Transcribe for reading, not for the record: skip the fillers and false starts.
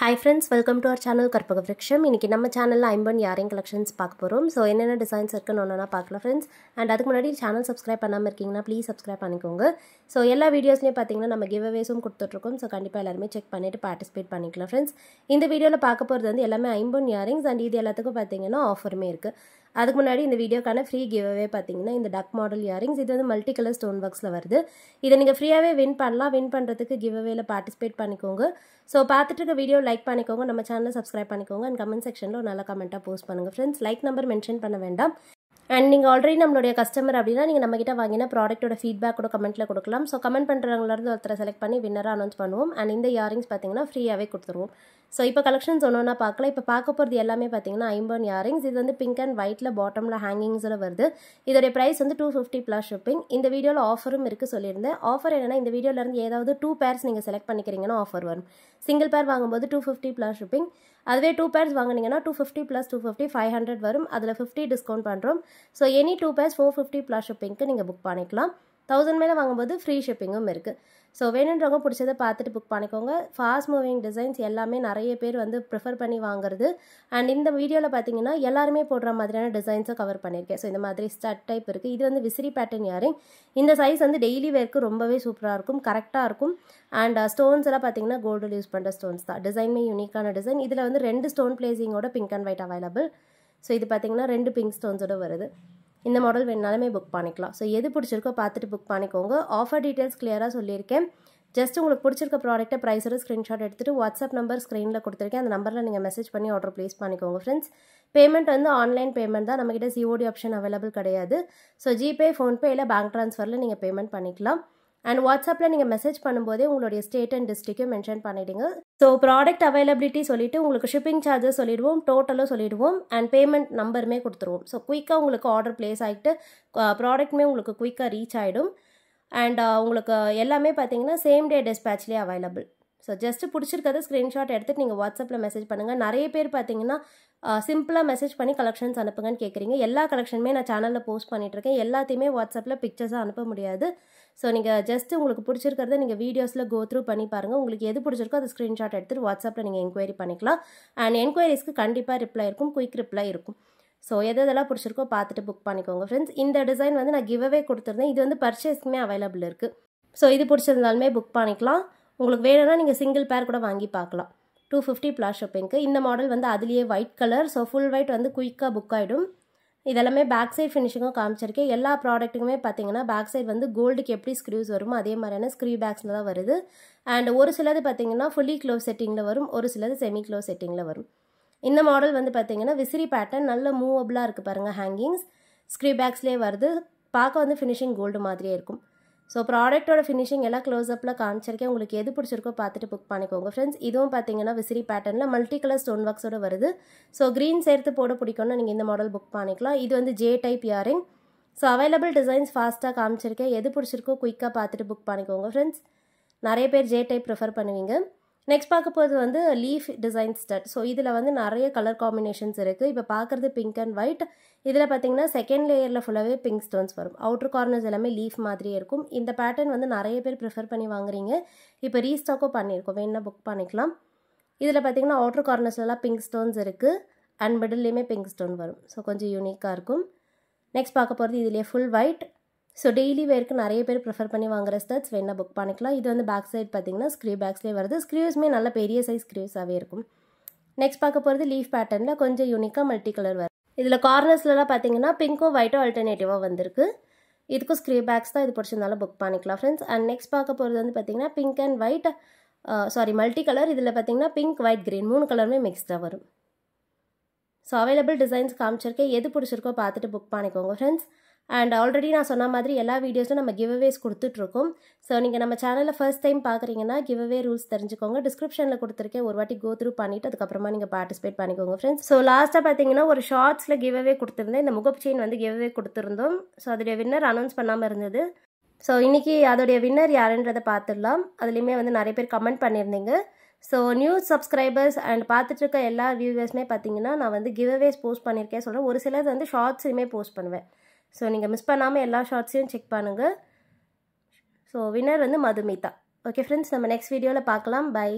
Hi friends, welcome to our channel Karpaga Vriksham. இன்னைக்கு நம்ம சேனல்ல ஐம்பன் இயரிங் கலெக்ஷன்ஸ் பார்க்க போறோம். சோ என்னென்ன டிசைன்ஸ் இருக்குன்னு ஒண்ணா பார்க்கலாம் friends. And அதுக்கு முன்னாடி சேனல் சப்ஸ்கிரைப் பண்ணாம இருக்கீங்கன்னா ப்ளீஸ் சப்ஸ்கிரைப் பண்ணிக்கோங்க. சோ எல்லா வீடியோஸ்லயே பாத்தீங்கன்னா நம்ம giveaways-உம் கொடுத்துட்டு இருக்கோம். சோ கண்டிப்பா எல்லாரும் செக் பண்ணிட்டு பார்ட்டிசிபேட் பண்ணிக்கலாம் friends. இந்த வீடியோல பார்க்க போறது வந்து எல்லாமே ஐம்பன் இயரிங்ஸ் and இது எல்லாத்துக்கும் பாத்தீங்கன்னா ஆஃபருமே இருக்கு. அதுக்கு முன்னாடி இந்த வீடியோக்கான ஃப்ரீ giveaway பாத்தீங்கன்னா இந்த டக் மாடல் இயரிங்ஸ் இது வந்து மல்டி கலர் ஸ்டோன் வர்க்ஸ்ல வருது. இத நீங்க ஃப்ரீயாவே வின் பண்ணலாம். வின் பண்றதுக்கு giveawayல பார்ட்டிசிபேட் பண்ணிக்கோங்க. சோ பார்த்துட்டு இருக்க வீடியோ லைக் பண்ணிக்கோங்க, நம்ம சேனலை சப்ஸ்கிரைப் பண்ணிக்கோங்க and கமெண்ட் செக்ஷன்ல ஒரு நல்ல கமெண்டா போஸ்ட் பண்ணுங்க फ्रेंड्स. லைக் நம்பர் மென்ஷன் பண்ண வேண்டாம். And நீங்க ஆல்ரெடி நம்மளுடைய கஸ்டமர் அப்படினா நீங்க நம்மகிட்ட வாங்கின ப்ராடக்ட்டோட ஃபீட்பேக் கூட கமெண்ட்ல கொடுக்கலாம். சோ கமெண்ட் பண்றவங்கள இருந்து ஒருத்தரை செலக்ட் பண்ணி வின்னரா அனௌன்ஸ் பண்ணுவோம். and இந்த இயரிங்ஸ் பாத்தீங்கன்னா ஃப்ரீயாவே கொடுத்துருவோம். சோ இப்போ கலெக்ஷன்ஸ் ஒண்ணா பார்க்கலாம். இப்போ பார்க்க போறது எல்லாமே பாத்தீங்கன்னா ஐம்பன் இயரிங்ஸ். இது வந்து பிங்க் அண்ட் ஒயிட்ல பாட்டம்ல ஹேங்கிங்ஸ்ல வருது. இதோட பிரைஸ் வந்து 250 plus shipping. இந்த வீடியோல ஆஃபரும் இருக்கு சொல்லிருந்தேன். ஆஃபர் என்னன்னா இந்த வீடியோல இருந்து ஏதாவது 2 pairs நீங்க செலக்ட் பண்ணிக்கிறீங்கன்னா ஆஃபர் வரும். சிங்கிள் பேர் வாங்கும்போது 250 plus shipping. அதுவே 2 pairs வாங்குனீங்கன்னா 250 plus 250 500 வரும். அதுல 50 டிஸ்கவுண்ட் பண்றோம். சோ எனி 2 pairs 450 plus shippingக்கு நீங்க புக் பண்ணிக்கலாம். 1000 மேல வாங்கும்போது ஃப்ரீ ஷிப்பிங்கும் இருக்கு. சோ வேணும்ன்றவங்க பிடிச்சதை பார்த்துட்டு புக் பண்ணிக்கோங்க. ஃபாஸ்ட் மூவிங் டிசைன்ஸ் எல்லாமே நிறைய பேர் வந்து ப்ரிஃபர் பண்ணி வாங்குறது. அண்ட் இந்த வீடியோல பாத்தீங்கன்னா எல்லாருமே போடுற மாதிரியான டிசைன்ஸை கவர் பண்ணியிருக்கேன். ஸோ இந்த மாதிரி ஸ்டட் டைப் இருக்கு. இது வந்து விசிறி பேட்டர்ன் இயரிங். இந்த சைஸ் வந்து டெய்லி வேர்க்கு ரொம்பவே சூப்பரா இருக்கும், கரெக்டா இருக்கும். அண்ட் ஸ்டோன்ஸ் எல்லாம் பாத்தீங்கன்னா கோல்டு யூஸ் பண்ற ஸ்டோன்ஸ் தான். டிசைனுமே யூனிக்கான டிசைன். இதுல வந்து 2 ஸ்டோன் பிளேசிங்கோட pink and white available. So இது பாத்தீங்கன்னா 2 பிங்க் ஸ்டோன்ஸோட வருது. இந்த மாடல் வேணாலுமே புக் பண்ணிக்கலாம். ஸோ எது பிடிச்சிருக்கோ பார்த்துட்டு புக் பண்ணிக்கோங்க. ஆஃபர் டீடைல்ஸ் கிளியராக சொல்லியிருக்கேன். ஜஸ்ட் உங்களுக்கு பிடிச்சிருக்க ப்ராடக்ட்டை ப்ரைஸோட ஸ்க்ரீன்ஷாட் எடுத்துட்டு வாட்ஸ்அப் நம்பர் ஸ்க்ரீனில் கொடுத்துருக்கேன். அந்த நம்பரில் நீங்கள் மெசேஜ் பண்ணி ஆர்டர் ப்ளேஸ் பண்ணிக்கோங்க ஃப்ரெண்ட்ஸ். பேமெண்ட் வந்து ஆன்லைன் பேமெண்ட் தான், நம்மகிட்ட சிஓடி ஆப்ஷன் அவைலபிள் கிடையாது. ஸோ ஜிபே, ஃபோன்பே இல்லை பேங்க் ட்ரான்ஸ்ஃபரில் நீங்கள் பேமெண்ட் பண்ணிக்கலாம். அண்ட் வாட்ஸ்அப்பில் நீங்கள் மெசேஜ் பண்ணும்போதே உங்களுடைய ஸ்டேட் அண்ட் டிஸ்ட்ரிக்டும் மென்ஷன் பண்ணிவிடுங்க. ஸோ ப்ராடக்ட் அவைலபிலிட்டி சொல்லிவிட்டு உங்களுக்கு ஷிப்பிங் சார்ஜஸ் சொல்லிடுவோம், டோட்டலும் சொல்லிடுவோம் அண்ட் பேமெண்ட் நம்பருமே கொடுத்துருவோம். ஸோ குயிக்காக உங்களுக்கு ஆர்டர் ப்ளேஸ் ஆகிட்டு ப்ராடக்ட்டுமே உங்களுக்கு குயிக்காக ரீச் ஆகிடும். அண்ட் உங்களுக்கு எல்லாமே பார்த்தீங்கன்னா சேம் டே டிஸ்பேச்லேயே அவைலபிள். ஸோ ஜஸ்ட் பிடிச்சிருக்கிறது ஸ்க்ரீன்ஷாட் எடுத்துகிட்டு நீங்கள் வாட்ஸ்அப்பில் மெசேஜ் பண்ணுங்கள். நிறைய பேர் பார்த்தீங்கன்னா சிம்பிளாக மெசேஜ் பண்ணி கலெக்ஷன்ஸ் அனுப்புங்கன்னு கேட்குறீங்க. எல்லா கலெக்ஷனுமே நான் சேனலில் போஸ்ட் பண்ணிட்டுருக்கேன். எல்லாத்தையுமே வாட்ஸ்அப்பில் பிக்சர்ஸாக அனுப்ப முடியாது. ஸோ நீங்கள் ஜஸ்ட் உங்களுக்கு பிடிச்சிருக்கிறத நீங்கள் வீடியோஸில் கோ த்ரூ பண்ணி பாருங்கள். உங்களுக்கு எது பிடிச்சிருக்கோ அது ஸ்க்ரீன்ஷாட் எடுத்துகிட்டு வாட்ஸ்அப்பில் நீங்கள் என்கொயரி பண்ணிக்கலாம். அண்ட் என்கொயரிஸ்க்கு கண்டிப்பாக ரிப்ளை இருக்கும், குயிக் ரிப்ளை இருக்கும். ஸோ எதெல்லாம் பிடிச்சிருக்கோ பார்த்துட்டு புக் பண்ணிக்கோங்க ஃப்ரெண்ட்ஸ். இந்த டிசைன் வந்து நான் கிவ்அவே கொடுத்துருந்தேன். இது வந்து பர்ச்சேஸ்க்குமே அவைலபிள் இருக்குது. ஸோ இது பிடிச்சிருந்தாலுமே புக் பண்ணிக்கலாம். உங்களுக்கு வேணும்னா நீங்கள் சிங்கிள் பேர் கூட வாங்கி பார்க்கலாம். 250 plus shippingக்கு. இந்த மாடல் வந்து அதுலேயே white colour. So full white வந்து குயிக்காக புக் ஆகிடும். இதெல்லாமே பேக் சைட் ஃபினிஷிங்கும் காமிச்சிருக்கேன். எல்லா ப்ராடக்ட்டுக்குமே பார்த்தீங்கன்னா பேக் சைட் வந்து கோல்டுக்கு எப்படி ஸ்க்ரூஸ் வருமோ அதே மாதிரியான ஸ்க்ரீ பேக்ஸில் தான் வருது. அண்ட் ஒரு சிலது பார்த்தீங்கன்னா ஃபுல்லி க்ளோஸ் செட்டிங்கில் வரும், ஒரு சிலது செமி க்ளோஸ் செட்டிங்கில் வரும். இந்த மாடல் வந்து பார்த்தீங்கன்னா விசிறி பேட்டர்ன் நல்ல மூவபிளாக இருக்குது பாருங்கள். ஹேங்கிங்ஸ் ஸ்க்ரீ பேக்ஸ்லேயே வருது. பார்க்க வந்து ஃபினிஷிங் கோல்டு மாதிரியே இருக்கும். ஸோ ப்ராடக்ட்டோட ஃபினிஷிங் எல்லாம் க்ளோஸ்அப்பில் காமிச்சிருக்கேன். உங்களுக்கு எது பிடிச்சிருக்கோ பார்த்துட்டு புக் பண்ணிக்கோங்க ஃப்ரெண்ட்ஸ். இதுவும் பார்த்தீங்கன்னா விசிறி பேட்டர்னில் மல்டி கலர் ஸ்டோன் ஒர்க்ஸோட வருது. ஸோ க்ரீன் சேர்த்து போட பிடிக்கும்னா நீங்கள் இந்த மாடல் புக் பண்ணிக்கலாம். இது வந்து J type earring. So available designs ஃபாஸ்ட்டாக காமிச்சிருக்கேன். எது பிடிச்சிருக்கோ குயிக்காக பார்த்துட்டு புக் பண்ணிக்கோங்க ஃப்ரெண்ட்ஸ். நிறைய பேர் ஜே டைப் ப்ரிஃபர் பண்ணுவீங்க. நெக்ஸ்ட் பார்க்க போகிறது வந்து லீஃப் டிசைன் ஸ்டட். ஸோ இதில் வந்து நிறைய கலர் காம்பினேஷன்ஸ் இருக்குது. இப்போ பார்க்குறது பிங்க் அண்ட் ஒயிட். இதில் பார்த்தீங்கன்னா செகண்ட் லேயரில் ஃபுல்லாகவே பிங்க் ஸ்டோன்ஸ் வரும். அவுட்டர் கார்னர்ஸ் எல்லாமே லீஃப் மாதிரியே இருக்கும். இந்த பேட்டர்ன் வந்து நிறைய பேர் ப்ரிஃபர் பண்ணி வாங்குறீங்க. இப்போ ரீஸ்டாக்கும் பண்ணியிருக்கோம், வேணுன்னா புக் பண்ணிக்கலாம். இதில் பார்த்தீங்கன்னா அவுட்டர் கார்னர்ஸ்லாம் பிங்க் ஸ்டோன்ஸ் இருக்குது அண்ட் மிடில்லையுமே பிங்க் ஸ்டோன் வரும். ஸோ கொஞ்சம் யூனிக்காக இருக்கும். நெக்ஸ்ட் பார்க்க போகிறது இதிலே ஃபுல் ஒயிட். ஸோ டெய்லி வேர்க்கு நிறைய பேர் ப்ரிஃபர் பண்ணி வாங்குற ஸ்டட்ஸ் வேணா புக் பண்ணிக்கலாம். இது வந்து பேக் சைட் பார்த்தீங்கன்னா ஸ்க்ரீ பேக்ஸ்லேயே வருது. ஸ்க்ரீவ்ஸுமே நல்ல பெரிய சைஸ் ஸ்க்ரீவ்ஸாகவே இருக்கும். நெக்ஸ்ட் பார்க்க போகிறது லீஃப் பேட்டர்னில் கொஞ்சம் யூனிக்காக மல்டி கலர் வரும். இதில் கார்னர்ஸ்லாம் பார்த்தீங்கன்னா பிங்கோ ஒயிட்டோ ஆல்டர்னேட்டிவாக வந்திருக்கு. இதுக்கும் ஸ்க்ரீ பேக்ஸ் தான். இது பிடிச்சிருந்தாலும் புக் பண்ணிக்கலாம் ஃப்ரெண்ட்ஸ். அண்ட் நெக்ஸ்ட் பார்க்க போகிறது வந்து பார்த்தீங்கன்னா pink and white, multi colour. இதில் பார்த்தீங்கன்னா பிங்க், ஒயிட், க்ரீன் 3 கலருமே மிக்ஸ்டாக வரும். ஸோ அவைலபிள் டிசைன்ஸ் காமிச்சிருக்கேன். எது பிடிச்சிருக்கோ பார்த்துட்டு புக் பண்ணிக்கோங்க ஃப்ரெண்ட்ஸ். அண்ட் ஆல்ரெடி நான் சொன்ன மாதிரி எல்லா வீடியோஸும் நம்ம கிவ்அவேஸ் கொடுத்துட்ருக்கோம். ஸோ நீங்கள் நம்ம சேனலில் ஃபர்ஸ்ட் டைம் பார்க்குறீங்கன்னா கிவ்அவே ரூல்ஸ் தெரிஞ்சுக்கோங்க. டிஸ்கிரிப்ஷனில் கொடுத்துருக்கேன், ஒரு வாட்டி கோ த்ரூ பண்ணிவிட்டு அதுக்கப்புறமா நீங்கள் பார்ட்டிசிபேட் பண்ணிக்கோங்க ஃப்ரெண்ட்ஸ். ஸோ லாஸ்ட்டாக பார்த்தீங்கன்னா ஒரு ஷார்ட்ஸில் கிவ்அவே கொடுத்துருந்தேன். இந்த முகப்பு செயின் வந்து கிவ்அவே கொடுத்துருந்தோம். ஸோ அதோடைய வின்னர் அனௌன்ஸ் பண்ணாமல் இருந்தது. ஸோ இன்றைக்கி அதோடைய வின்னர் யாருன்றதை பார்த்துடலாம். அதுலேயுமே வந்து நிறைய பேர் கமெண்ட் பண்ணியிருந்தீங்க. ஸோ நியூ சப்ஸ்கிரைபர்ஸ் அண்ட் பார்த்துட்டு இருக்க எல்லா வியூவர்ஸுமே பார்த்தீங்கன்னா நான் வந்து கிவ்அவேஸ் போஸ்ட் பண்ணியிருக்கேன் சொல்கிறேன். ஒரு சிலது வந்து ஷார்ட்ஸுமே போஸ்ட் பண்ணுவேன். ஸோ நீங்கள் மிஸ் பண்ணாமல் எல்லா ஷார்ட்ஸையும் செக் பண்ணுங்கள். ஸோ வின்னர் வந்து மதுமிதா. ஓகே ஃப்ரெண்ட்ஸ், நம்ம நெக்ஸ்ட் வீடியோவில் பார்க்கலாம். பை.